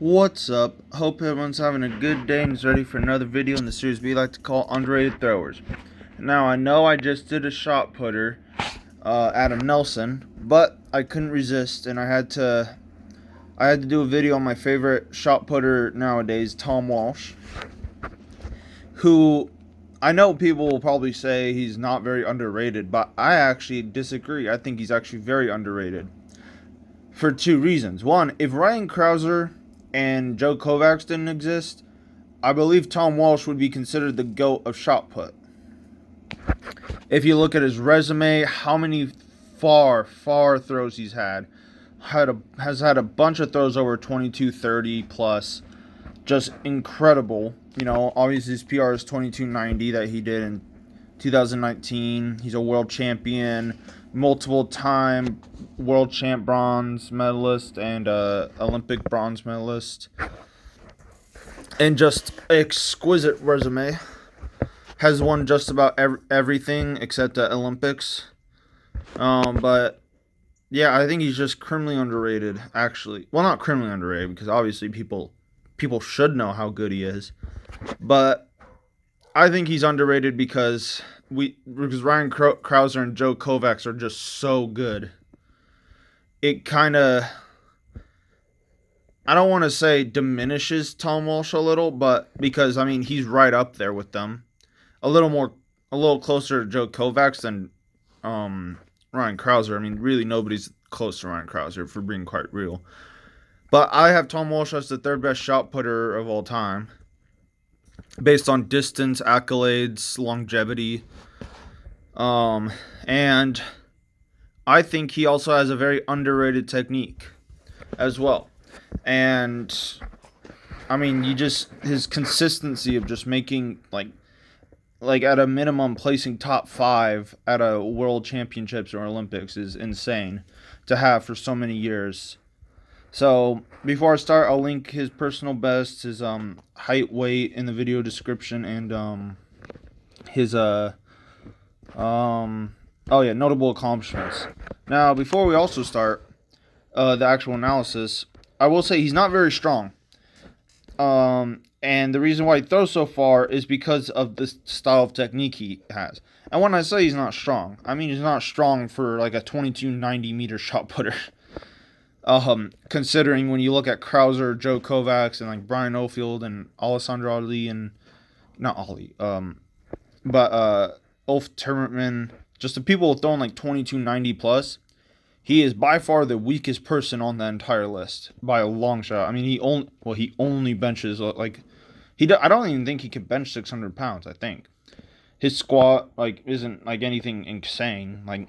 What's up? Hope everyone's having a good day and is ready for another video in the series we like to call Underrated Throwers. Now, I know I just did a shot putter, Adam Nelson, but I couldn't resist and I had to do a video on my favorite shot putter nowadays, Tom Walsh, who I know people will probably say he's not very underrated, but I actually disagree. I think he's actually very underrated for two reasons. One, if Ryan Krauser and Joe Kovacs didn't exist, I believe Tom Walsh would be considered the GOAT of shot put. If you look at his resume, how many far throws he's has had a bunch of throws over 22-30 plus, just incredible. You know, obviously his PR is 22.90 that he did in 2019. He's a world champion, multiple time world champ bronze medalist and Olympic bronze medalist, and just exquisite resume. Has won just about everything except the Olympics. But yeah, I think he's just criminally underrated. Actually, well, not criminally underrated because obviously people should know how good he is, but I think he's underrated because Ryan Krauser and Joe Kovacs are just so good. It kind of, I don't want to say diminishes Tom Walsh a little, but because I mean he's right up there with them, a little closer to Joe Kovacs than Ryan Krauser. I mean, really nobody's close to Ryan Krauser, for being quite real. But I have Tom Walsh as the third best shot putter of all time, based on distance, accolades, longevity. And I think he also has a very underrated technique as well. And I mean, his consistency of just making like at a minimum placing top 5 at a world championships or Olympics is insane to have for so many years. So before I start, I'll link his personal best, his height, weight in the video description, and his notable accomplishments. Now, before we also start the actual analysis, I will say he's not very strong. And the reason why he throws so far is because of the style of technique he has. And when I say he's not strong, I mean he's not strong for like a 22.90 meter shot putter. Considering when you look at Krauser, Joe Kovacs, and like Brian Ofield and Alessandro Ali and not Ali, Ulf Timmerman, just the people throwing like 22.90 plus, he is by far the weakest person on the entire list by a long shot. I mean, he only benches I don't even think he could bench 600 pounds. I think his squat isn't like anything insane. Like,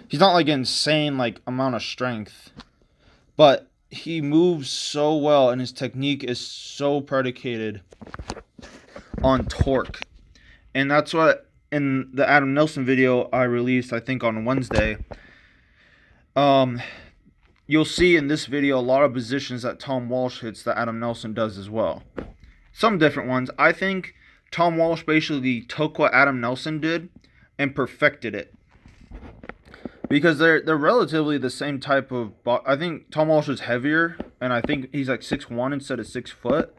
he's not like insane amount of strength, but he moves so well and his technique is so predicated on torque. And that's what in the Adam Nelson video I released, I think on Wednesday, you'll see in this video a lot of positions that Tom Walsh hits that Adam Nelson does as well. Some different ones. I think Tom Walsh basically took what Adam Nelson did and perfected it. Because they're relatively the same type of... I think Tom Walsh is heavier, and I think he's like 6'1" instead of 6 foot.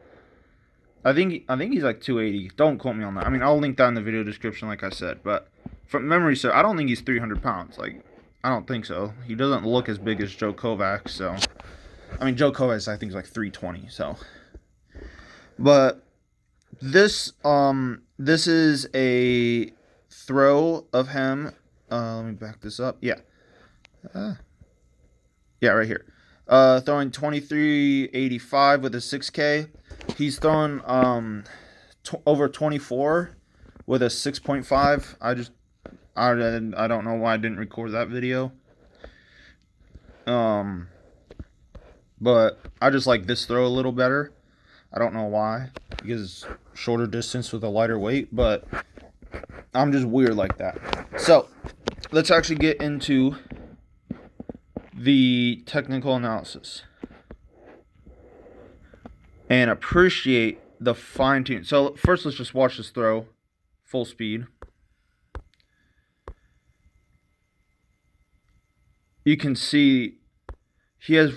I think he's like 280. Don't quote me on that. I mean, I'll link that in the video description like I said. But from memory, I don't think he's 300 pounds. I don't think so. He doesn't look as big as Joe Kovacs, so... I mean, Joe Kovacs, I think, is like 320, so... But this is a throw of him. Let me back this up. Yeah. Right here. Throwing 23.85 with a 6K. He's throwing over 24 with a 6.5. I don't know why I didn't record that video. But I just like this throw a little better. I don't know why, because it's shorter distance with a lighter weight, but I'm just weird like that. So, let's actually get into the technical analysis and appreciate the fine tune. So, first let's just watch this throw full speed. You can see he has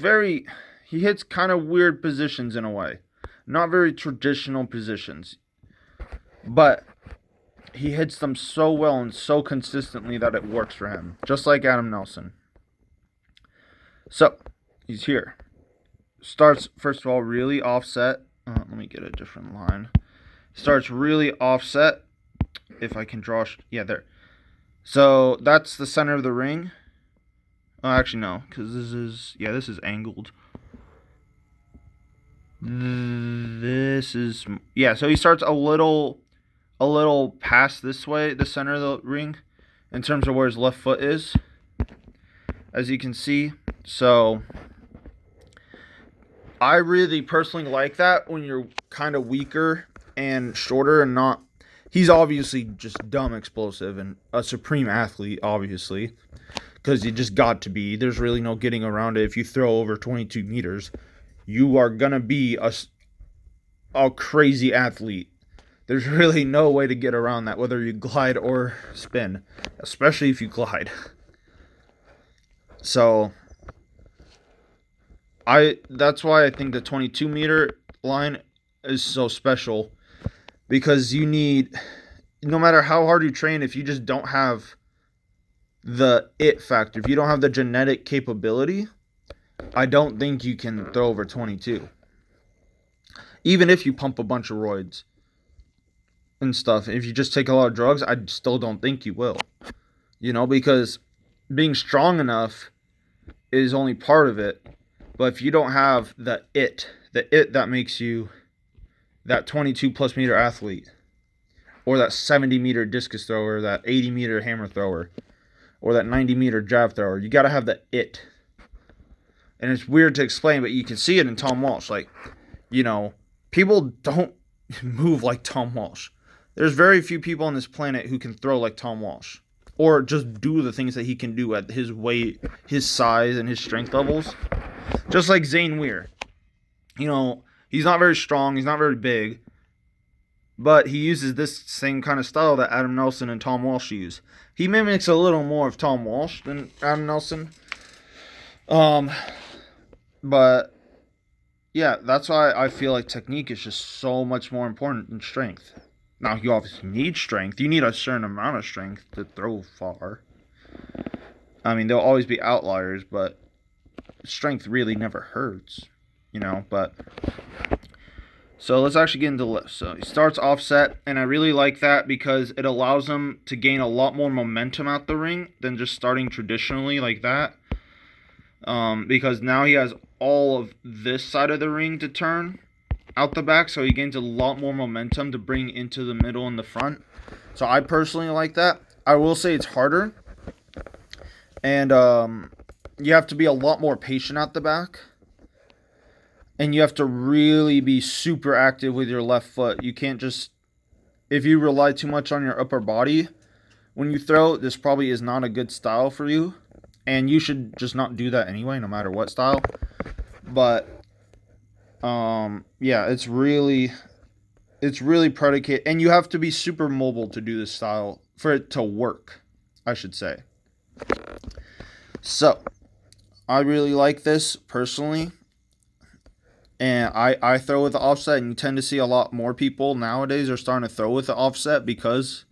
he hits kind of weird positions in a way. Not very traditional positions. But he hits them so well and so consistently that it works for him. Just like Adam Nelson. So, he's here. Starts, first of all, really offset. Let me get a different line. Starts really offset. If I can draw... yeah, there. So, that's the center of the ring. Oh, actually, no. Because this is... yeah, this is angled. This is... yeah, so he starts a little past this way, the center of the ring, in terms of where his left foot is, as you can see. So I really personally like that when you're kind of weaker and shorter and not... he's obviously just dumb explosive and a supreme athlete, obviously, because you just got to be. There's really no getting around it. If you throw over 22 meters, you are going to be a crazy athlete. There's really no way to get around that, whether you glide or spin, especially if you glide. So that's why I think the 22-meter line is so special, because you need, no matter how hard you train, if you just don't have the it factor, if you don't have the genetic capability, I don't think you can throw over 22. Even if you pump a bunch of roids and stuff, if you just take a lot of drugs, I still don't think you will. You know, because being strong enough is only part of it. But if you don't have the it that makes you that 22 plus meter athlete, or that 70 meter discus thrower, that 80 meter hammer thrower, or that 90 meter jab thrower, you got to have the it. And it's weird to explain, but you can see it in Tom Walsh. Like, you know, people don't move like Tom Walsh. There's very few people on this planet who can throw like Tom Walsh, or just do the things that he can do at his weight, his size, and his strength levels. Just like Zane Weir. You know, he's not very strong, he's not very big, but he uses this same kind of style that Adam Nelson and Tom Walsh use. He mimics a little more of Tom Walsh than Adam Nelson. But yeah, that's why I feel like technique is just so much more important than strength. Now, you obviously need strength. You need a certain amount of strength to throw far. I mean, there'll always be outliers, but strength really never hurts, you know. But so let's actually get into lifts. So he starts offset, and I really like that because it allows him to gain a lot more momentum out the ring than just starting traditionally like that. Because now he has all of this side of the ring to turn out the back, so he gains a lot more momentum to bring into the middle and the front. So I personally like that. I will say it's harder, and you have to be a lot more patient at the back, and you have to really be super active with your left foot. You can't just, if you rely too much on your upper body when you throw, this probably is not a good style for you, and you should just not do that anyway, no matter what style. But yeah, it's really predicated, and you have to be super mobile to do this style for it to work, I should say. So I really like this personally, and I throw with the offset, and you tend to see a lot more people nowadays are starting to throw with the offset because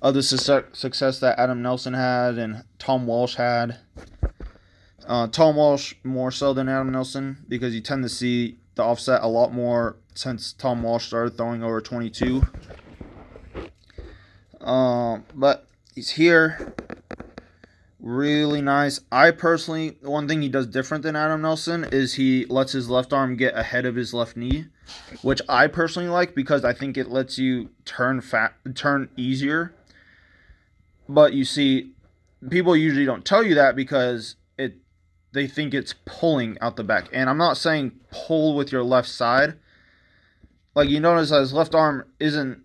of the success that Adam Nelson had and Tom Walsh had. Tom Walsh more so than Adam Nelson, because you tend to see the offset a lot more since Tom Walsh started throwing over 22. But he's here. Really nice. I personally, one thing he does different than Adam Nelson is he lets his left arm get ahead of his left knee, which I personally like because I think it lets you turn easier. But you see, people usually don't tell you that because they think it's pulling out the back. And I'm not saying pull with your left side. Like, you notice that his left arm isn't...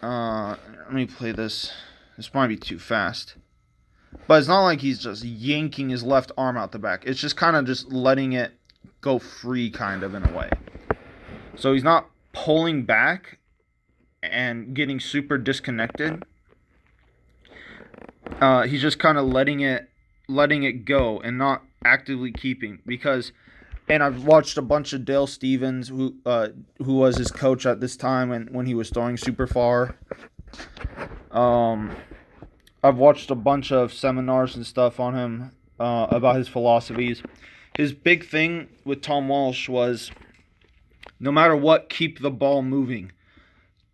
let me play this. This might be too fast. But it's not like he's just yanking his left arm out the back. It's just kind of just letting it go free, kind of, in a way. So he's not pulling back and getting super disconnected. He's just kind of letting it go and not actively keeping, because And I've watched a bunch of Dale Stevens, who was his coach at this time and when he was throwing super far. I've watched a bunch of seminars and stuff on him about his philosophies. His big thing with Tom Walsh was no matter what, keep the ball moving.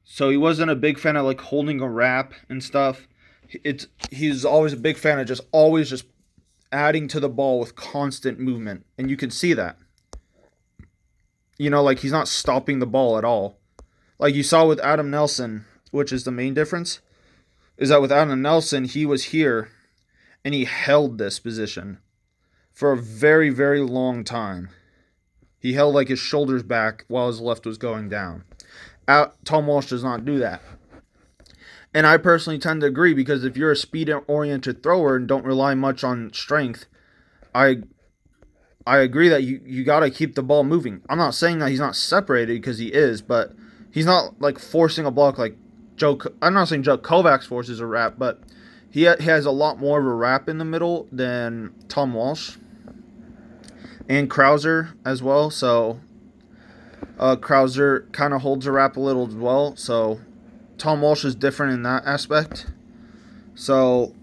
So he wasn't a big fan of like holding a wrap and stuff. He's always a big fan of just always just adding to the ball with constant movement, and you can see that. Like he's not stopping the ball at all. Like you saw with Adam Nelson, which is the main difference, is that with Adam Nelson, he was here and he held this position for a very, very long time. He held like his shoulders back while his left was going down. Tom Walsh does not do that. And I personally tend to agree, because if you're a speed-oriented thrower and don't rely much on strength, I agree that you got to keep the ball moving. I'm not saying that he's not separated, because he is, but he's not like forcing a block like I'm not saying Joe Kovacs forces a wrap, but he has a lot more of a wrap in the middle than Tom Walsh. And Krauser as well, so Krauser kind of holds a wrap a little as well, so Tom Walsh is different in that aspect. So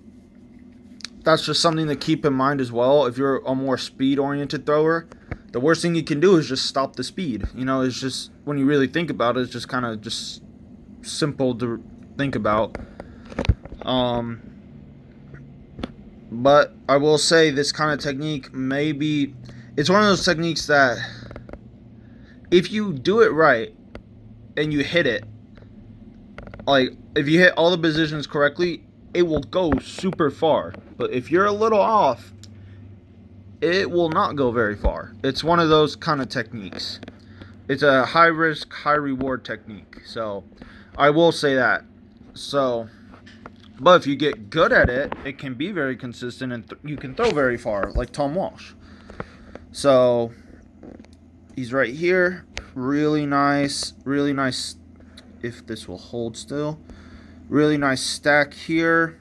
that's just something to keep in mind as well. If you're a more speed-oriented thrower, the worst thing you can do is just stop the speed. It's just, when you really think about it, it's just kind of just simple to think about. But I will say this kind of technique it's one of those techniques that if you do it right and you hit it, like if you hit all the positions correctly, it will go super far. But if you're a little off, it will not go very far. It's one of those kind of techniques. It's a high risk, high reward technique. So I will say that. But if you get good at it, it can be very consistent and you can throw very far, like Tom Walsh. So he's right here. Really nice. If this will hold still. Really nice stack here.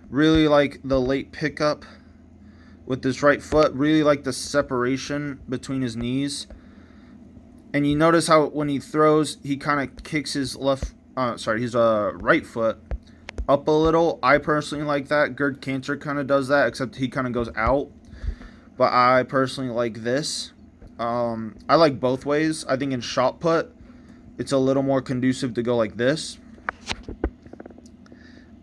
Really like the late pickup with this right foot. Really like the separation between his knees. And you notice how when he throws, he kind of kicks his his right foot up a little. I personally like that. Gerd Cantor kind of does that, except he kind of goes out. But I personally like this. I like both ways. I think in shot put, it's a little more conducive to go like this.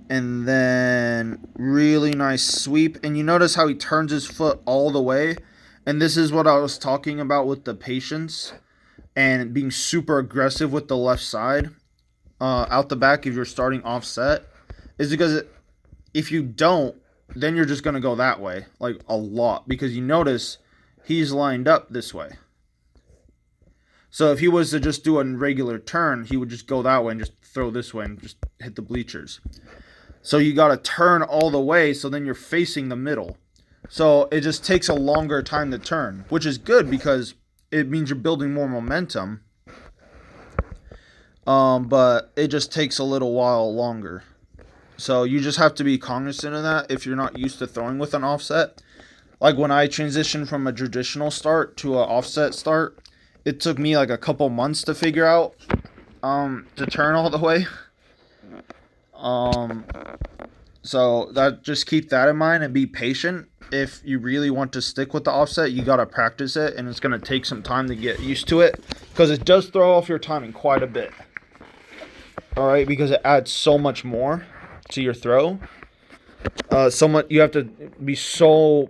And then really nice sweep. And you notice how he turns his foot all the way. And this is what I was talking about with the patience and being super aggressive with the left side out the back if you're starting offset. Is because if you don't, then you're just going to go that way, like a lot. Because you notice he's lined up this way. So if he was to just do a regular turn, he would just go that way and just throw this way and just hit the bleachers. So you got to turn all the way, so then you're facing the middle. So it just takes a longer time to turn, which is good because it means you're building more momentum. But it just takes a little while longer. So you just have to be cognizant of that if you're not used to throwing with an offset. Like when I transitioned from a traditional start to an offset start, it took me like a couple months to figure out to turn all the way. So that just keep that in mind and be patient. If you really want to stick with the offset, you got to practice it, and it's going to take some time to get used to it because it does throw off your timing quite a bit. All right, because it adds so much more to your throw. You have to be so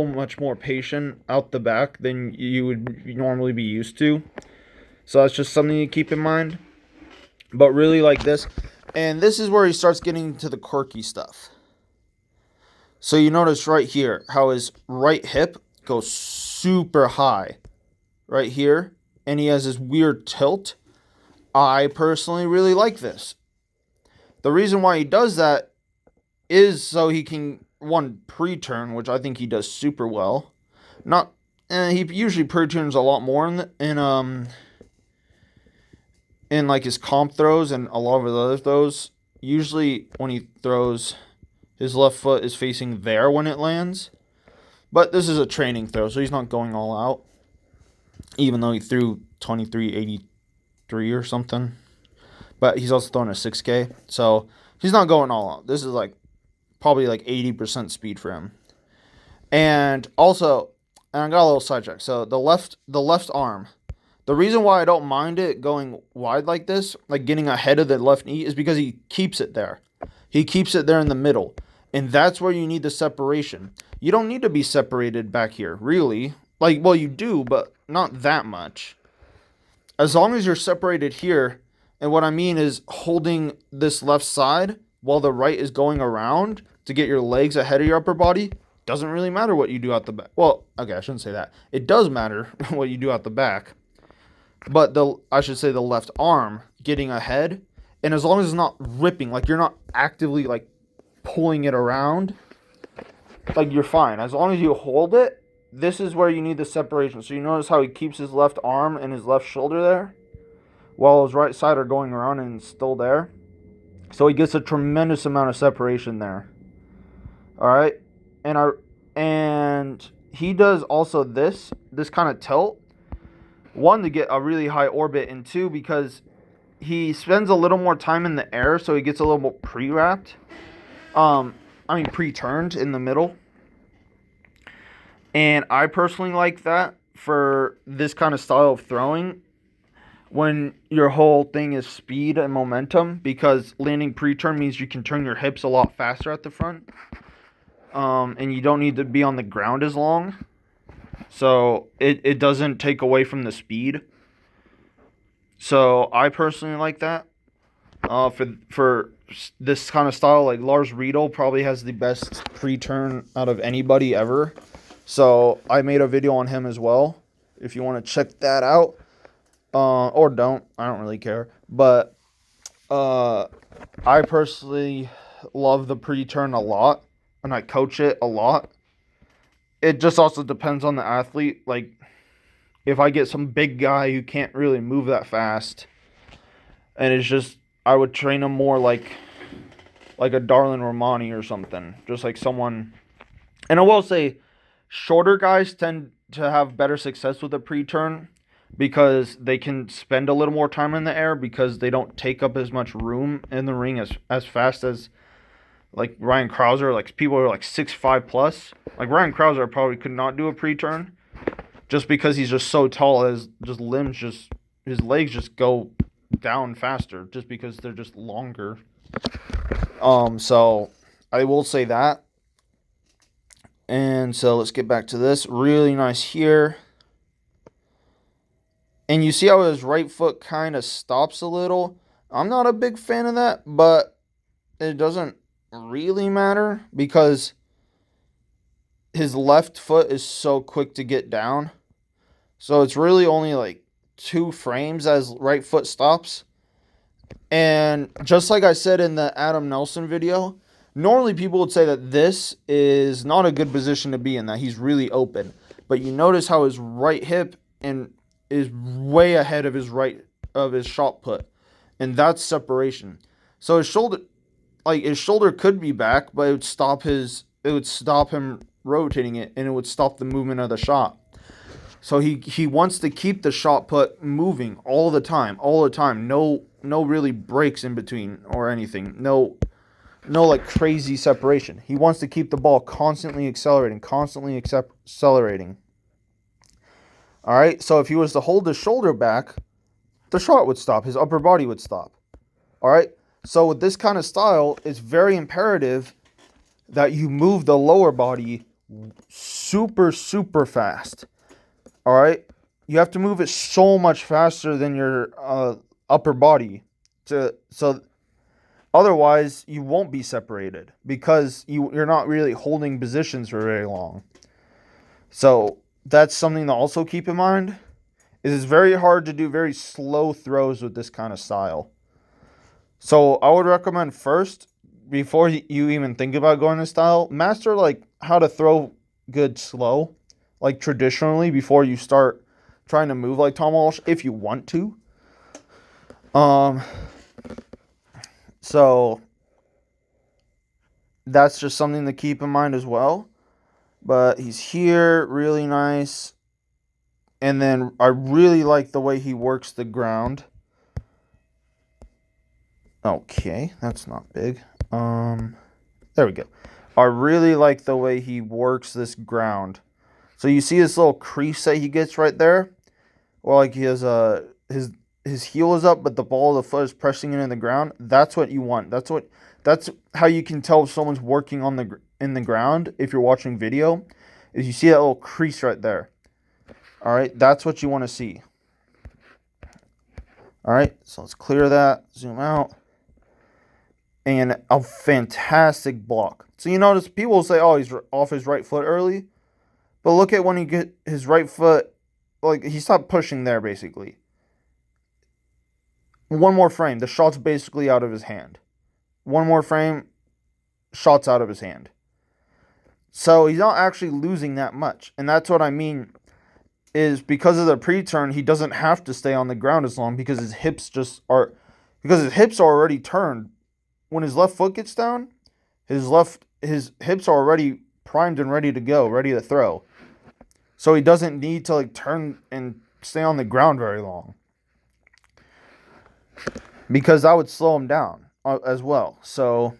much more patient out the back than you would normally be used to. So that's just something to keep in mind. But really like this. And this is where he starts getting to the quirky stuff. So you notice right here how his right hip goes super high right here. And he has this weird tilt. I personally really like this. The reason why he does that is so he can, one, pre-turn, which I think he does super well. He usually pre-turns a lot more in like his comp throws and a lot of his other throws. Usually when he throws, his left foot is facing there when it lands. But this is a training throw, so he's not going all out. Even though he threw 23.83 or something. But he's also throwing a 6K. So he's not going all out. This is like probably like 80% speed for him. And also, and I got a little sidetracked. So the left arm. The reason why I don't mind it going wide like this, like getting ahead of the left knee, is because he keeps it there. He keeps it there in the middle. And that's where you need the separation. You don't need to be separated back here, really. Like, well, you do, but not that much. As long as you're separated here, and what I mean is holding this left side while the right is going around to get your legs ahead of your upper body, doesn't really matter what you do out the back. Well, okay, I shouldn't say that. It does matter what you do out the back. But I should say the left arm getting ahead, and as long as it's not ripping, like you're not actively like pulling it around, like you're fine. As long as you hold it, this is where you need the separation. So you notice how he keeps his left arm and his left shoulder there, while his right side are going around and still there. So he gets a tremendous amount of separation there. All right, and he does also this kind of tilt. One, to get a really high orbit, and two, because he spends a little more time in the air, so he gets a little more pre-wrapped. Pre-turned in the middle. And I personally like that for this kind of style of throwing when your whole thing is speed and momentum, because landing pre-turn means you can turn your hips a lot faster at the front. And you don't need to be on the ground as long. So it doesn't take away from the speed. So I personally like that. For this kind of style, like Lars Riedel probably has the best pre-turn out of anybody ever. So I made a video on him as well. If you want to check that out, or don't, I don't really care. But I personally love the pre-turn a lot, and I coach it a lot. It just also depends on the athlete. Like, if I get some big guy who can't really move that fast, and it's just, I would train him more like a Darlin Romani or something. Just like someone. And I will say, shorter guys tend to have better success with a pre-turn because they can spend a little more time in the air because they don't take up as much room in the ring as fast as like Ryan Krauser. Like people are like 6'5" plus. Like Ryan Krauser probably could not do a pre-turn just because he's just so tall. His legs just go down faster just because they're just longer. So I will say that. And so let's get back to this. Really nice here. And you see how his right foot kind of stops a little. I'm not a big fan of that, but it doesn't really matter because his left foot is so quick to get down. So it's really only like 2 frames as right foot stops. And just like I said in the Adam Nelson video, normally people would say that this is not a good position to be in, that he's really open. But you notice how his right hip is way ahead of his shot put. And that's separation. So his shoulder could be back, but it would stop him rotating it, and it would stop the movement of the shot. So he wants to keep the shot put moving all the time. No really breaks in between or anything. No like crazy separation. He wants to keep the ball constantly accelerating. All right, so if he was to hold his shoulder back, the shot would stop. His upper body would stop. All right, so with this kind of style, it's very imperative that you move the lower body super, super fast. All right, you have to move it so much faster than your upper body so otherwise you won't be separated because you're not really holding positions for very long. So that's something to also keep in mind. It's very hard to do very slow throws with this kind of style. So I would recommend first, before you even think about going this style, master like how to throw good slow, like traditionally, before you start trying to move like Tom Walsh, if you want to. So that's just something to keep in mind as well. But he's here, really nice. And then I really like the way he works the ground. Okay, that's not big. There we go. I really like the way he works this ground. So you see this little crease that he gets right there? Well, like he has his heel is up, but the ball of the foot is pressing into the ground. That's what you want. That's how you can tell if someone's working in the ground if you're watching video. Is you see that little crease right there. All right, that's what you want to see. All right, so let's clear that. Zoom out. And a fantastic block. So you notice people will say, oh, he's off his right foot early. But look at when he get his right foot, like he stopped pushing there basically. One more frame, the shot's basically out of his hand. One more frame, shot's out of his hand. So he's not actually losing that much. And that's what I mean is because of the pre-turn, he doesn't have to stay on the ground as long because his hips are already turned. When his left foot gets down, his hips are already primed and ready to go, ready to throw. So he doesn't need to like turn and stay on the ground very long. Because that would slow him down as well. So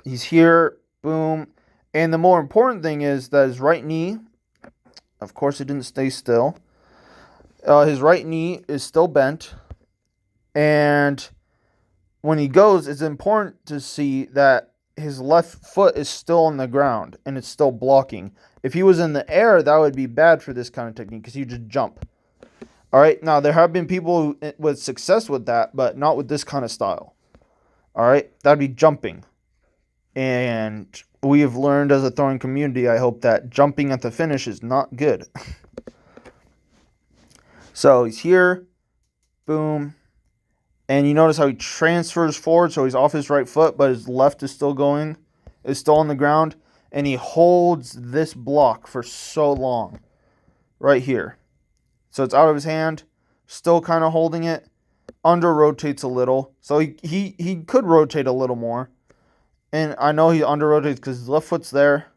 he's here, boom. And the more important thing is that his right knee, of course it didn't stay still. His right knee is still bent. And when he goes, it's important to see that his left foot is still on the ground and it's still blocking. If he was in the air, that would be bad for this kind of technique because you just jump. All right, now there have been people with success with that, but not with this kind of style. All right, that'd be jumping. And we have learned as a throwing community, I hope, that jumping at the finish is not good. So he's here, boom. And you notice how he transfers forward, so he's off his right foot, but his left is still on the ground. And he holds this block for so long, right here. So it's out of his hand, still kind of holding it, under rotates a little. So he could rotate a little more. And I know he under rotates because his left foot's there.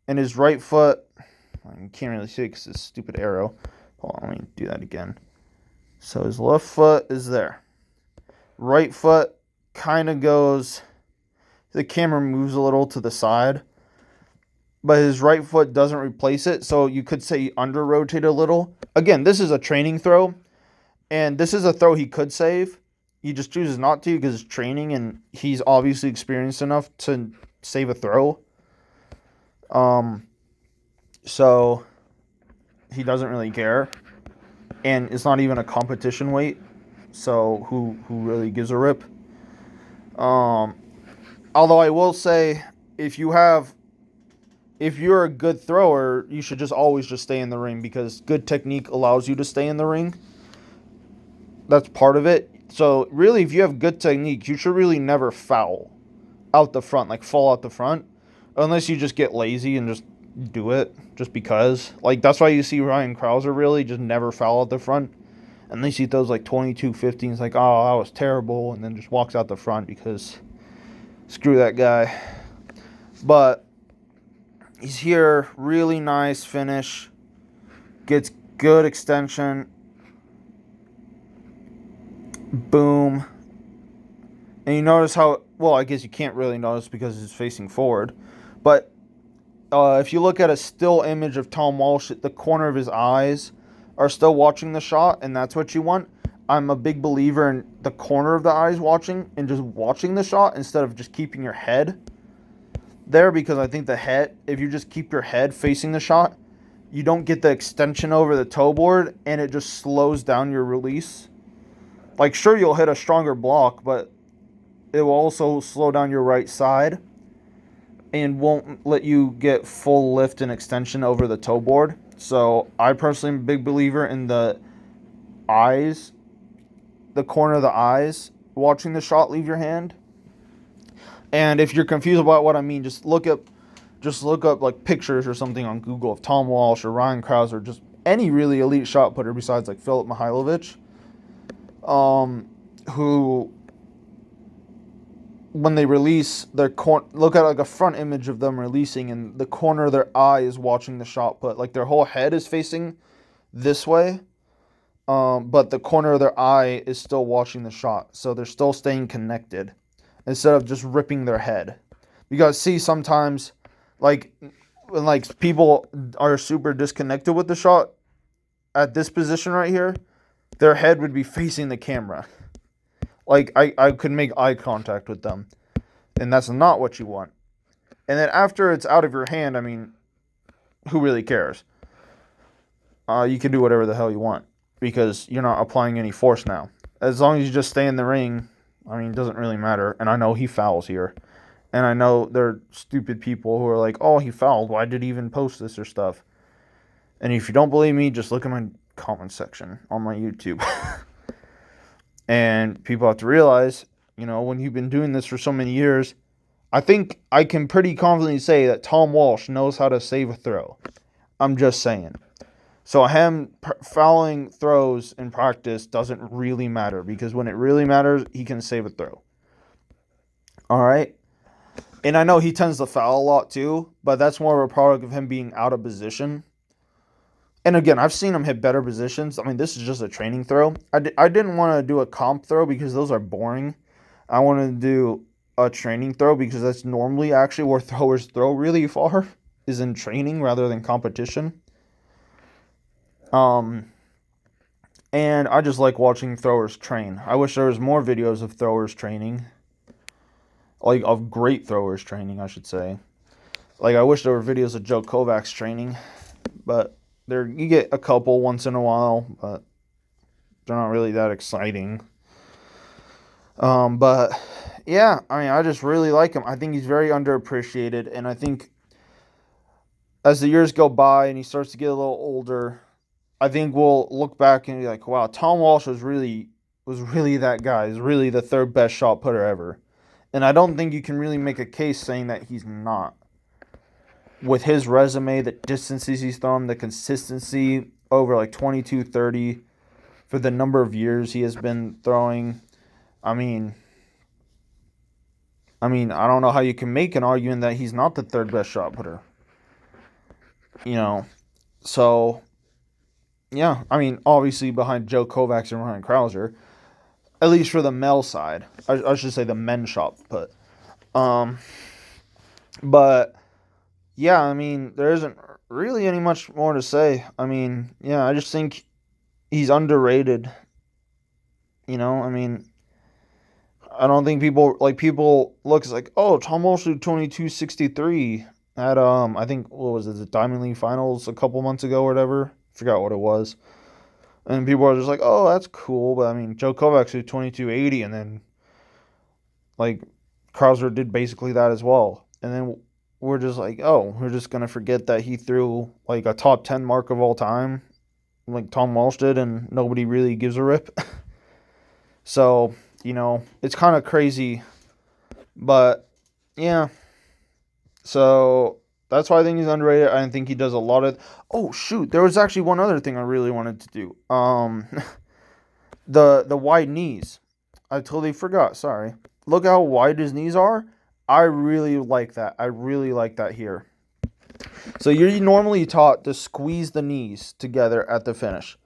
And his right foot, I can't really see it because it's a stupid arrow. Hold on, let me do that again. So his left foot is there. Right foot kind of goes, the camera moves a little to the side. But his right foot doesn't replace it, so you could say he under-rotated a little. Again, this is a training throw, and this is a throw he could save. He just chooses not to because it's training, and he's obviously experienced enough to save a throw. So he doesn't really care, and it's not even a competition weight, so who really gives a rip? Although I will say, if you're a good thrower, you should just always just stay in the ring because good technique allows you to stay in the ring. That's part of it. So really, if you have good technique, you should really never foul out the front, like fall out the front, unless you just get lazy and just do it just because. Like that's why you see Ryan Krauser really just never foul out the front. Unless he throws like 22-15, it's like, oh, that was terrible, and then just walks out the front because screw that guy. But he's here, really nice finish, gets good extension, boom. And you notice how, well, I guess you can't really notice because he's facing forward, but if you look at a still image of Tom Walsh, the corner of his eyes are still watching the shot, and that's what you want. I'm a big believer in the corner of the eyes watching and just watching the shot instead of just keeping your head there, because I think the head, if you just keep your head facing the shot, you don't get the extension over the toe board, and it just slows down your release. Like, sure, you'll hit a stronger block, but it will also slow down your right side and won't let you get full lift and extension over the toe board. So I personally am a big believer in the eyes, the corner of the eyes, watching the shot leave your hand. And if you're confused about what I mean, just look up like pictures or something on Google of Tom Walsh or Ryan Krauser, just any really elite shot putter besides like Filip Mihailovic, who when they release their look at like a front image of them releasing, and the corner of their eye is watching the shot put. Like their whole head is facing this way, but the corner of their eye is still watching the shot. So they're still staying connected instead of just ripping their head. Because see, sometimes like when like people are super disconnected with the shot at this position right here, their head would be facing the camera. Like, I could make eye contact with them. And that's not what you want. And then after it's out of your hand, I mean, who really cares? You can do whatever the hell you want. Because you're not applying any force now. As long as you just stay in the ring, I mean, it doesn't really matter. And I know he fouls here. And I know there are stupid people who are like, oh, he fouled. Why did he even post this or stuff? And if you don't believe me, just look at my comment section on my YouTube. And people have to realize, you know, when you've been doing this for so many years, I think I can pretty confidently say that Tom Walsh knows how to save a throw. I'm just saying. So him fouling throws in practice doesn't really matter, because when it really matters, he can save a throw. All right? And I know he tends to foul a lot too, but that's more of a product of him being out of position. And again, I've seen him hit better positions. I mean, this is just a training throw. I didn't want to do a comp throw because those are boring. I wanted to do a training throw because that's normally actually where throwers throw really far, is in training rather than competition. And I just like watching throwers train. I wish there was more videos of throwers training. Like, of great throwers training, I should say. Like, I wish there were videos of Joe Kovacs training. But you get a couple once in a while, but they're not really that exciting. But yeah, I mean, I just really like him. I think he's very underappreciated, and I think as the years go by and he starts to get a little older, I think we'll look back and be like, wow, Tom Walsh was really that guy. He's really the third best shot putter ever. And I don't think you can really make a case saying that he's not. With his resume, the distances he's thrown, the consistency over like 22, 30 for the number of years he has been throwing. I mean, I don't know how you can make an argument that he's not the third best shot putter. You know, so, yeah, I mean, obviously behind Joe Kovacs and Ryan Krauser, at least for the male side. I should say the men's shot put. But yeah, I mean, there isn't really any much more to say. I mean, yeah, I just think he's underrated. You know, I mean, I don't think people look like, oh, Tom Walsh did 22.63 at I think, what was it, the Diamond League Finals a couple months ago or whatever. Forgot what it was. And people are just like, oh, that's cool. But I mean, Joe Kovacs did 22.80, and then like Krauser did basically that as well. And then we're just like, oh, we're just gonna forget that he threw like a top 10 mark of all time, like Tom Walsh did, and nobody really gives a rip. So, you know, it's kind of crazy, but yeah. So that's why I think he's underrated. I think he does a lot of. Oh shoot, there was actually one other thing I really wanted to do. The wide knees. I totally forgot. Sorry. Look how wide his knees are. I really like that. I really like that here. So you're normally taught to squeeze the knees together at the finish.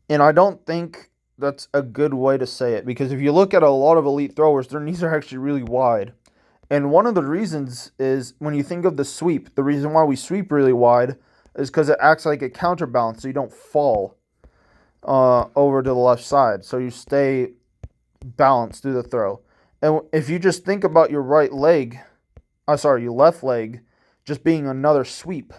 And I don't think that's a good way to say it, because if you look at a lot of elite throwers, their knees are actually really wide. And one of the reasons is when you think of the sweep, the reason why we sweep really wide is because it acts like a counterbalance so you don't fall over to the left side. So you stay balanced through the throw. And if you just think about your your left leg just being another sweep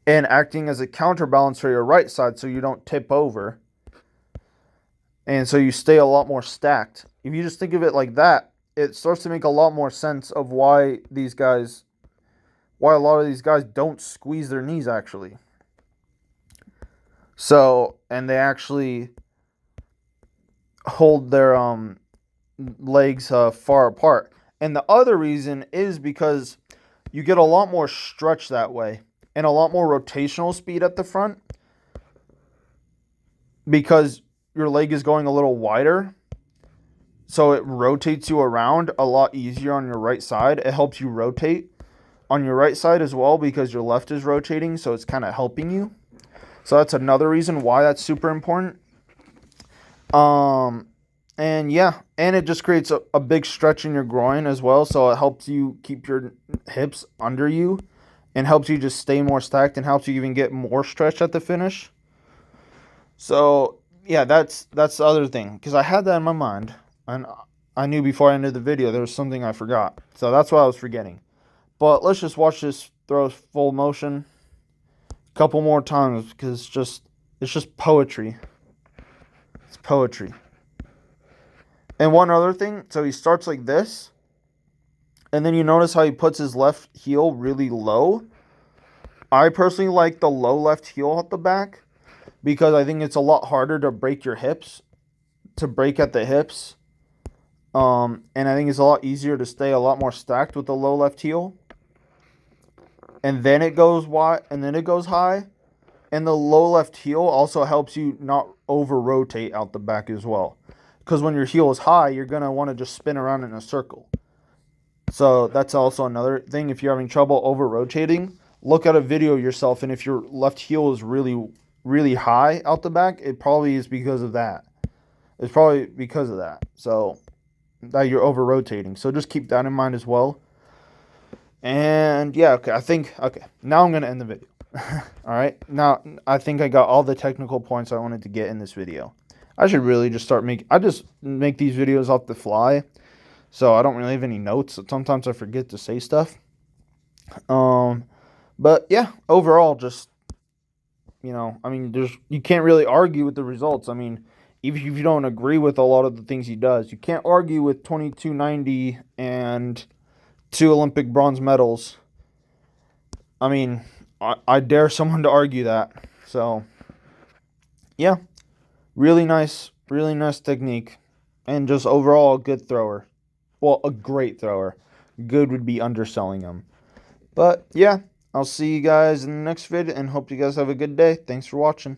and acting as a counterbalance for your right side so you don't tip over, and so you stay a lot more stacked. If you just think of it like that, it starts to make a lot more sense of why a lot of these guys don't squeeze their knees actually. So, and they actually hold their legs far apart. And the other reason is because you get a lot more stretch that way and a lot more rotational speed at the front because your leg is going a little wider. so it rotates you around a lot easier on your right side. It helps you rotate on your right side as well because your left is rotating, so it's kind of helping you. So that's another reason why that's super important. And yeah, and it just creates a big stretch in your groin as well, so it helps you keep your hips under you and helps you just stay more stacked and helps you even get more stretch at the finish. So yeah, that's the other thing, because I had that in my mind and I knew before I ended the video there was something I forgot, so that's what I was forgetting. But let's just watch this throw full motion a couple more times because it's just poetry. It's poetry. And one other thing, so he starts like this, and then you notice how he puts his left heel really low. I personally like the low left heel at the back because I think it's a lot harder to break your hips, to break at the hips. And I think it's a lot easier to stay a lot more stacked with the low left heel. And then it goes wide, and then it goes high. And the low left heel also helps you not over rotate out the back as well. Because when your heel is high, you're going to want to just spin around in a circle. So that's also another thing. If you're having trouble over rotating, look at a video yourself. And if your left heel is really, really high out the back, it probably is because of that. It's probably because of that. So that you're over rotating. So just keep that in mind as well. And yeah, okay, now I'm going to end the video. All right, now I think I got all the technical points I wanted to get in this video. I should really just I just make these videos off the fly, so I don't really have any notes. Sometimes I forget to say stuff. But yeah, overall, just, I mean, you can't really argue with the results. I mean, even if you don't agree with a lot of the things he does, you can't argue with 2290 and 2 Olympic bronze medals. I mean, I dare someone to argue that. So, yeah, really nice technique. And just overall a good thrower. Well, a great thrower. Good would be underselling him. But, yeah, I'll see you guys in the next video and hope you guys have a good day. Thanks for watching.